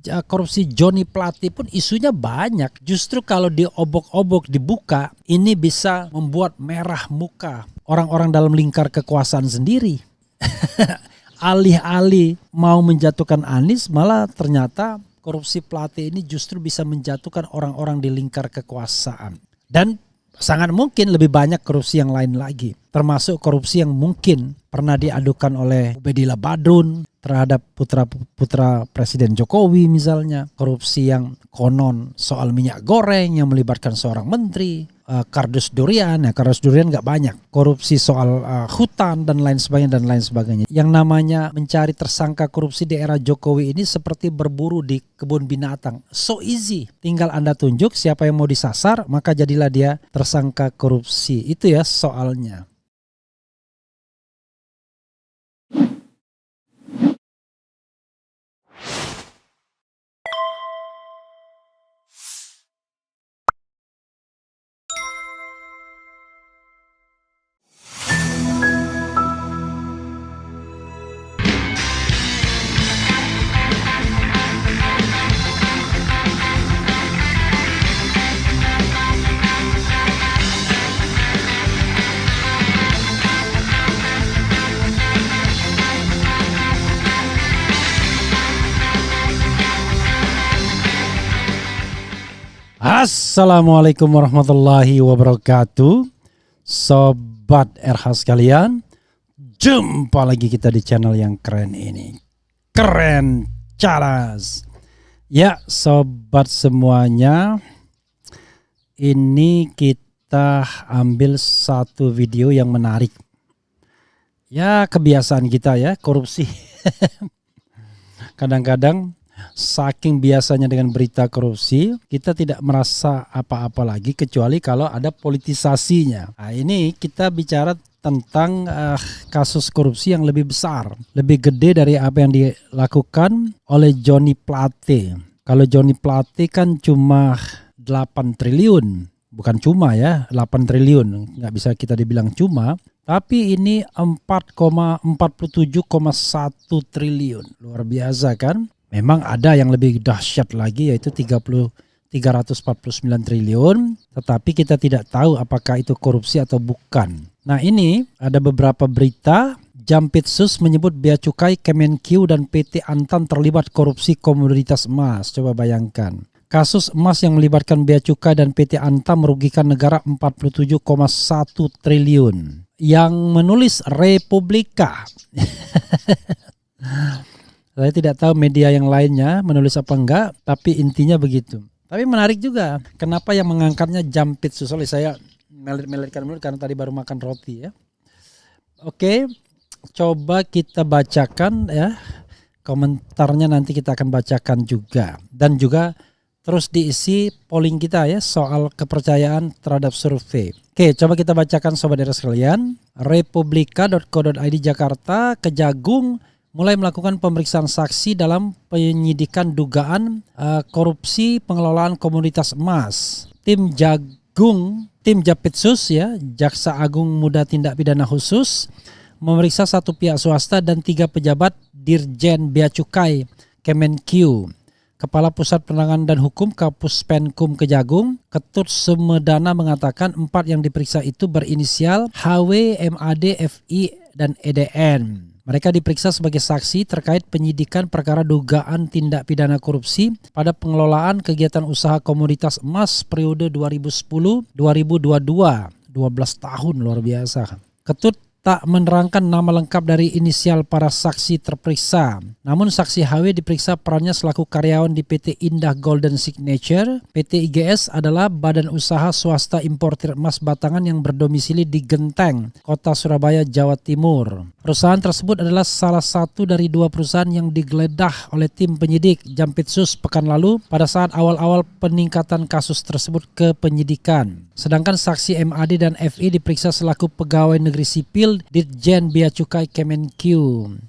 Korupsi Johnny Plate pun isunya banyak. Justru kalau diobok-obok, dibuka, ini bisa membuat merah muka orang-orang dalam lingkar kekuasaan sendiri. Alih-alih mau menjatuhkan Anies, malah ternyata korupsi Plate ini justru bisa menjatuhkan orang-orang di lingkar kekuasaan. Dan sangat mungkin lebih banyak korupsi yang lain lagi. Termasuk korupsi yang mungkin pernah diadukan oleh Ubedillah Badrun terhadap putra Presiden Jokowi misalnya. Korupsi yang konon soal minyak goreng yang melibatkan seorang menteri. Kardus durian, kardus durian gak banyak. Korupsi soal hutan dan lain sebagainya. Yang namanya mencari tersangka korupsi di era Jokowi ini seperti berburu di kebun binatang. So easy. Tinggal Anda tunjuk siapa yang mau disasar, maka jadilah dia tersangka korupsi. Itu ya soalnya. Assalamualaikum warahmatullahi wabarakatuh. Sobat RH sekalian, jumpa lagi kita di channel yang keren ini. Keren Caras. Ya sobat semuanya, ini kita ambil satu video yang menarik. Ya kebiasaan kita ya, korupsi. Kadang-kadang saking biasanya dengan berita korupsi, kita tidak merasa apa-apa lagi kecuali kalau ada politisasinya. Nah, ini kita bicara tentang kasus korupsi yang lebih besar, lebih gede dari apa yang dilakukan oleh Johnny Plate. Kalau Johnny Plate kan cuma 8 triliun, bukan cuma ya, 8 triliun, nggak bisa kita dibilang cuma. Tapi ini 4,47,1 triliun, luar biasa kan? Memang ada yang lebih dahsyat lagi yaitu 349 triliun, tetapi kita tidak tahu apakah itu korupsi atau bukan. Nah ini ada beberapa berita. Jampitsus menyebut Bea Cukai, Kemenq dan PT Antam terlibat korupsi komoditas emas. Coba bayangkan. Kasus emas yang melibatkan Bea Cukai dan PT Antam merugikan negara 47,1 triliun. Yang menulis Republika. Saya tidak tahu media yang lainnya menulis apa enggak, tapi intinya begitu. Tapi menarik juga, kenapa yang mengangkatnya Jampitsus? Soalnya saya melirikkan mulut karena tadi baru makan roti ya. Oke, coba kita bacakan ya. Komentarnya nanti kita akan bacakan juga. Dan juga terus diisi polling kita ya soal kepercayaan terhadap survei. Oke, coba kita bacakan sobat daerah sekalian. Republika.co.id Jakarta, Kejagung mulai melakukan pemeriksaan saksi dalam penyidikan dugaan korupsi pengelolaan komoditas emas. Tim Jampitsus ya, Jaksa Agung Muda Tindak Pidana Khusus memeriksa 1 pihak swasta dan 3 pejabat Dirjen Bea Cukai Kemenq. Kepala Pusat Penanganan dan Hukum Kapuspenkum Kejagung, Ketut Sumedana mengatakan 4 yang diperiksa itu berinisial HW, MAD, FI, dan EDN. Mereka diperiksa sebagai saksi terkait penyidikan perkara dugaan tindak pidana korupsi pada pengelolaan kegiatan usaha komoditas emas periode 2010-2022. 12 tahun, luar biasa. Ketut tak menerangkan nama lengkap dari inisial para saksi terperiksa. Namun saksi HW diperiksa perannya selaku karyawan di PT Indah Golden Signature. PT IGS adalah badan usaha swasta importir emas batangan yang berdomisili di Genteng, Kota Surabaya, Jawa Timur. Perusahaan tersebut adalah salah satu dari 2 perusahaan yang digeledah oleh tim penyidik Jampitsus pekan lalu pada saat awal-awal peningkatan kasus tersebut ke penyidikan. Sedangkan saksi MAD dan FI diperiksa selaku pegawai negeri sipil Ditjen Bea Cukai Kemenq.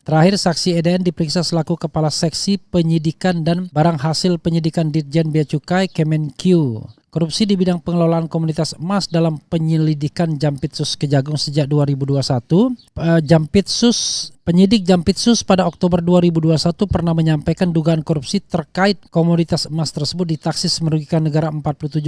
Terakhir saksi EDN diperiksa selaku kepala seksi penyidikan dan barang hasil penyidikan Ditjen Bea Cukai Kemenq. Korupsi di bidang pengelolaan komoditas emas dalam penyelidikan Jampitsus Kejagung sejak 2021. Penyidik Jampitsus pada Oktober 2021 pernah menyampaikan dugaan korupsi terkait komoditas emas tersebut ditaksis merugikan negara 47,1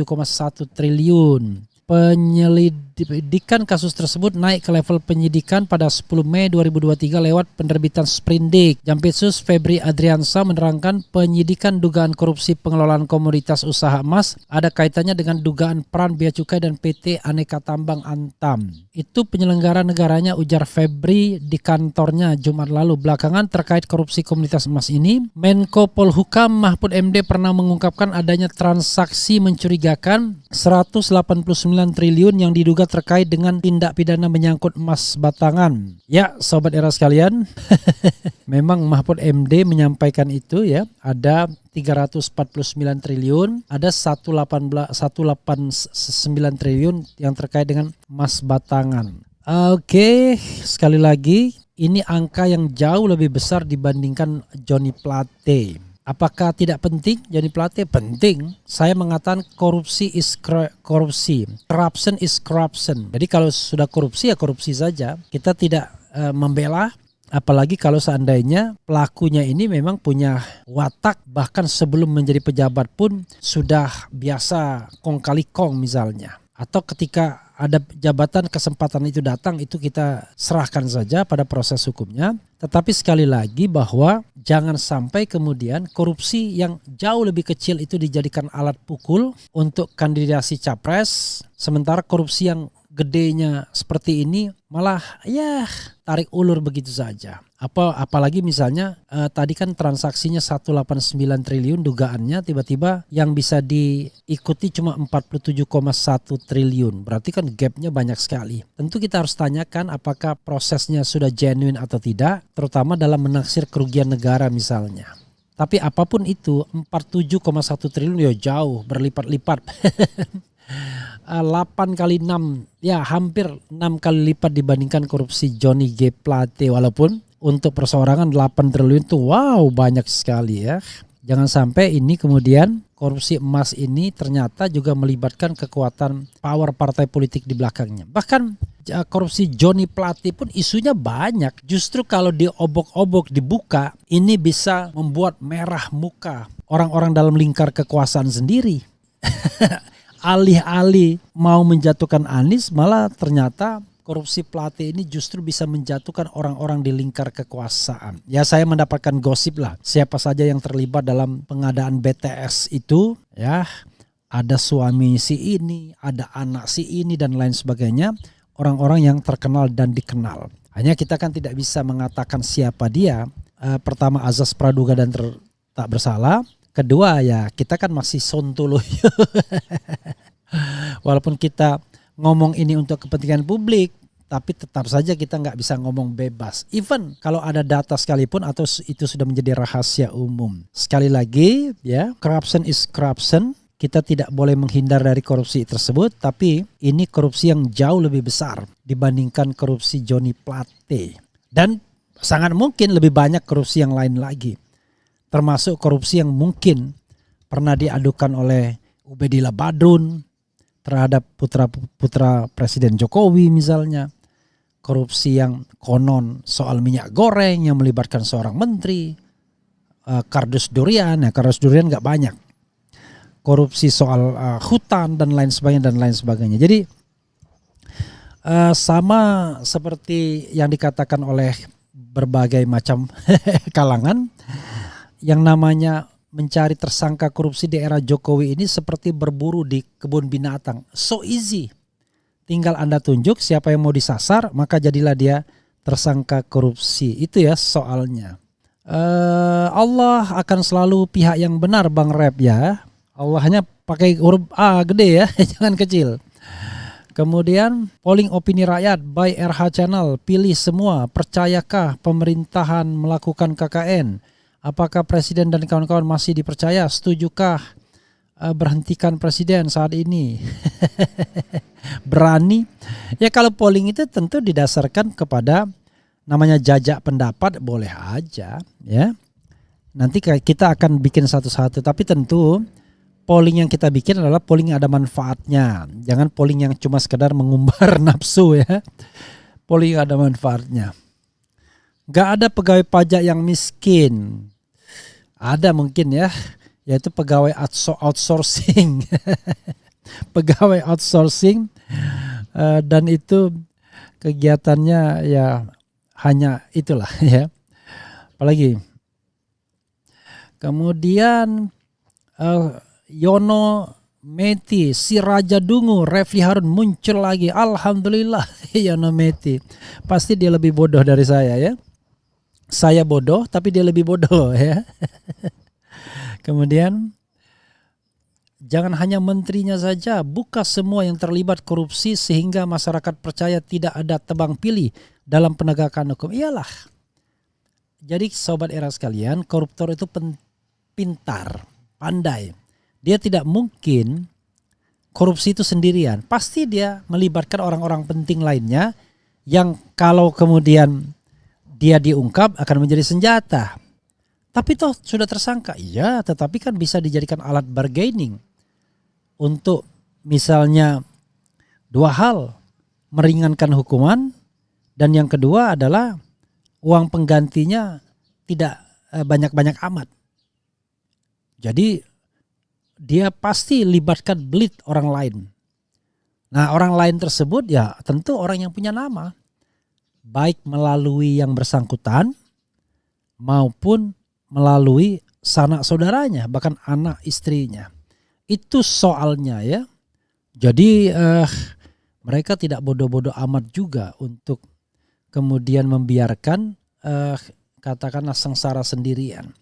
triliun. Penyelidikan kasus tersebut naik ke level penyidikan pada 10 Mei 2023 lewat penerbitan Sprindik. Jampitsus Febri Adriansa menerangkan penyidikan dugaan korupsi pengelolaan komoditas usaha emas ada kaitannya dengan dugaan peran Bea Cukai dan PT Aneka Tambang Antam. Itu penyelenggara negaranya, ujar Febri di kantornya Jumat lalu. Belakangan terkait korupsi komoditas emas ini, Menko Polhukam Mahfud MD pernah mengungkapkan adanya transaksi mencurigakan 189 triliun yang diduga terkait dengan tindak pidana menyangkut emas batangan. Ya, sobat era sekalian, memang Mahfud MD menyampaikan itu ya, ada 349 triliun, ada 189 triliun yang terkait dengan emas batangan. Oke, sekali lagi ini angka yang jauh lebih besar dibandingkan Johnny Plate. Apakah tidak penting Johnny Plate? Penting. Saya mengatakan korupsi is korupsi, corruption is corruption. Jadi kalau sudah korupsi ya korupsi saja. Kita tidak membela, apalagi kalau seandainya pelakunya ini memang punya watak, bahkan sebelum menjadi pejabat pun sudah biasa kong kali kong misalnya. Atau ketika ada jabatan kesempatan itu datang, itu kita serahkan saja pada proses hukumnya. Tetapi sekali lagi bahwa jangan sampai kemudian korupsi yang jauh lebih kecil itu dijadikan alat pukul untuk kandidasi capres. Sementara korupsi yang gedenya seperti ini malah ya tarik ulur begitu saja. Apalagi misalnya tadi kan transaksinya 189 triliun dugaannya, tiba-tiba yang bisa diikuti cuma 47,1 triliun. Berarti kan gapnya banyak sekali. Tentu kita harus tanyakan apakah prosesnya sudah genuine atau tidak, terutama dalam menaksir kerugian negara misalnya. Tapi apapun itu 47,1 triliun ya jauh berlipat-lipat. 8 kali 6, ya hampir 6 kali lipat dibandingkan korupsi Johnny G. Plate. Walaupun untuk perseorangan 8 triliun itu wow banyak sekali ya. Jangan sampai ini kemudian korupsi emas ini ternyata juga melibatkan kekuatan power partai politik di belakangnya. Bahkan korupsi Johnny Plate pun isunya banyak. Justru kalau diobok-obok dibuka, ini bisa membuat merah muka orang-orang dalam lingkar kekuasaan sendiri. Alih-alih mau menjatuhkan Anies, malah ternyata korupsi Plate ini justru bisa menjatuhkan orang-orang di lingkar kekuasaan. Ya, saya mendapatkan gosip lah, siapa saja yang terlibat dalam pengadaan BTS itu, ya ada suami si ini, ada anak si ini dan lain sebagainya, orang-orang yang terkenal dan dikenal. Hanya kita kan tidak bisa mengatakan siapa dia. Pertama, azas praduga dan tak bersalah. Kedua ya kita kan masih sontoloyo. Walaupun kita ngomong ini untuk kepentingan publik, tapi tetap saja kita nggak bisa ngomong bebas. Even kalau ada data sekalipun atau itu sudah menjadi rahasia umum. Sekali lagi ya, corruption is corruption. Kita tidak boleh menghindar dari korupsi tersebut, tapi ini korupsi yang jauh lebih besar dibandingkan korupsi Johnny Plate. Dan sangat mungkin lebih banyak korupsi yang lain lagi. Termasuk korupsi yang mungkin pernah diadukan oleh Ubedillah Badrun terhadap putra Presiden Jokowi misalnya. Korupsi yang konon soal minyak goreng yang melibatkan seorang menteri. Kardus durian, ya kardus durian gak banyak. Korupsi soal hutan dan lain sebagainya. Jadi sama seperti yang dikatakan oleh berbagai macam kalangan, yang namanya mencari tersangka korupsi di era Jokowi ini seperti berburu di kebun binatang. So easy. Tinggal Anda tunjuk siapa yang mau disasar, maka jadilah dia tersangka korupsi. Itu ya soalnya. Allah akan selalu pihak yang benar, Bang Rep ya. Allahnya pakai huruf A gede ya, jangan kecil. Kemudian polling opini rakyat by RH Channel, pilih semua, percayakah pemerintahan melakukan KKN? Apakah presiden dan kawan-kawan masih dipercaya? Setujukah berhentikan presiden saat ini? Berani? Ya kalau polling itu tentu didasarkan kepada namanya jajak pendapat, boleh aja ya. Nanti kita akan bikin satu-satu, tapi tentu polling yang kita bikin adalah polling yang ada manfaatnya. Jangan polling yang cuma sekedar mengumbar nafsu ya. Polling yang ada manfaatnya. Gak ada pegawai pajak yang miskin. Ada mungkin ya, yaitu pegawai outsourcing. Pegawai outsourcing dan itu kegiatannya ya hanya itulah ya. Apalagi kemudian Yono Meti, si Raja Dungu, Refli Harun muncul lagi. Alhamdulillah Yono Meti. Pasti dia lebih bodoh dari saya ya. Saya bodoh tapi dia lebih bodoh ya. Kemudian jangan hanya menterinya saja, buka semua yang terlibat korupsi sehingga masyarakat percaya tidak ada tebang pilih dalam penegakan hukum. Iyalah. Jadi sobat era sekalian, koruptor itu pintar, pandai. Dia tidak mungkin korupsi itu sendirian. Pasti dia melibatkan orang-orang penting lainnya yang kalau kemudian dia diungkap akan menjadi senjata. Tapi toh sudah tersangka. Iya, tetapi kan bisa dijadikan alat bargaining. Untuk misalnya dua hal. Meringankan hukuman. Dan yang kedua adalah uang penggantinya tidak banyak-banyak amat. Jadi dia pasti libatkan belit orang lain. Nah orang lain tersebut ya tentu orang yang punya nama. Baik melalui yang bersangkutan maupun melalui sanak saudaranya, bahkan anak istrinya. Itu soalnya ya. Jadi mereka tidak bodoh-bodoh amat juga untuk kemudian membiarkan katakanlah sengsara sendirian.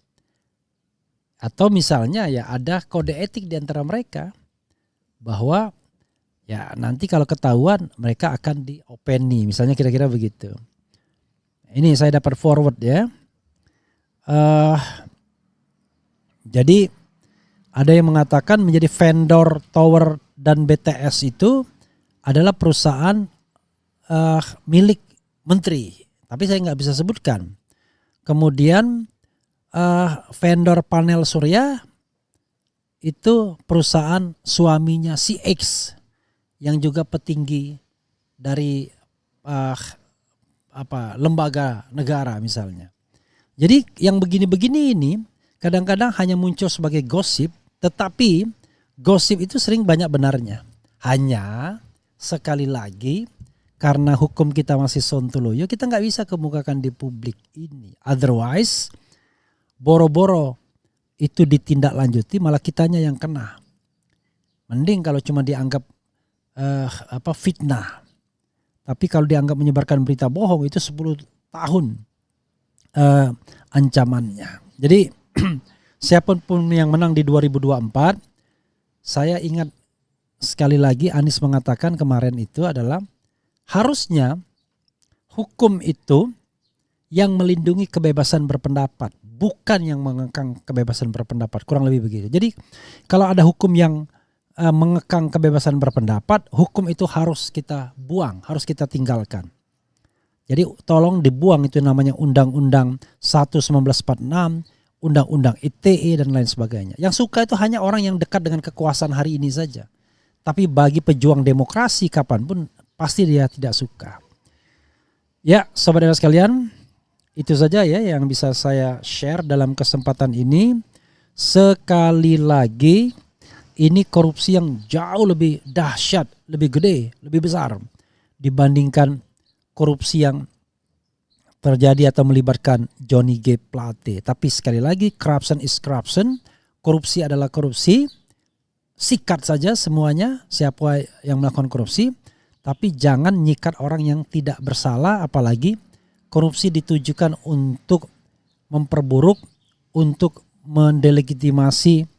Atau misalnya ya ada kode etik di antara mereka bahwa ya nanti kalau ketahuan mereka akan diopeni, misalnya kira-kira begitu. Ini saya dapat forward ya. Jadi ada yang mengatakan menjadi vendor tower dan BTS itu adalah perusahaan milik menteri, tapi saya nggak bisa sebutkan. Kemudian vendor panel surya itu perusahaan suaminya si X yang juga petinggi dari lembaga negara misalnya. Jadi yang begini-begini ini kadang-kadang hanya muncul sebagai gosip, tetapi gosip itu sering banyak benarnya. Hanya sekali lagi karena hukum kita masih sontoloyo, kita nggak bisa kemukakan di publik ini. Otherwise boro-boro itu ditindaklanjuti malah kitanya yang kena. Mending kalau cuma dianggap fitnah. Tapi kalau dianggap menyebarkan berita bohong itu 10 tahun ancamannya. Jadi siapapun yang menang di 2024, saya ingat sekali lagi Anies mengatakan kemarin itu adalah harusnya hukum itu yang melindungi kebebasan berpendapat, bukan yang mengekang kebebasan berpendapat, kurang lebih begitu. Jadi kalau ada hukum yang mengekang kebebasan berpendapat, hukum itu harus kita buang, harus kita tinggalkan. Jadi tolong dibuang itu namanya Undang-Undang 1/1946, Undang-Undang ITE dan lain sebagainya. Yang suka itu hanya orang yang dekat dengan kekuasaan hari ini saja. Tapi bagi pejuang demokrasi kapanpun pasti dia tidak suka. Ya, saudara sekalian, itu saja ya yang bisa saya share dalam kesempatan ini. Sekali lagi, ini korupsi yang jauh lebih dahsyat, lebih gede, lebih besar dibandingkan korupsi yang terjadi atau melibatkan Johnny G. Plate. Tapi sekali lagi, corruption is corruption. Korupsi adalah korupsi. Sikat saja semuanya siapa yang melakukan korupsi. Tapi jangan nyikat orang yang tidak bersalah, apalagi korupsi ditujukan untuk memperburuk, untuk mendelegitimasi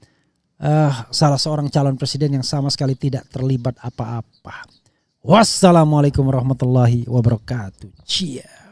salah seorang calon presiden yang sama sekali tidak terlibat apa-apa. Wassalamualaikum warahmatullahi wabarakatuh. Cia.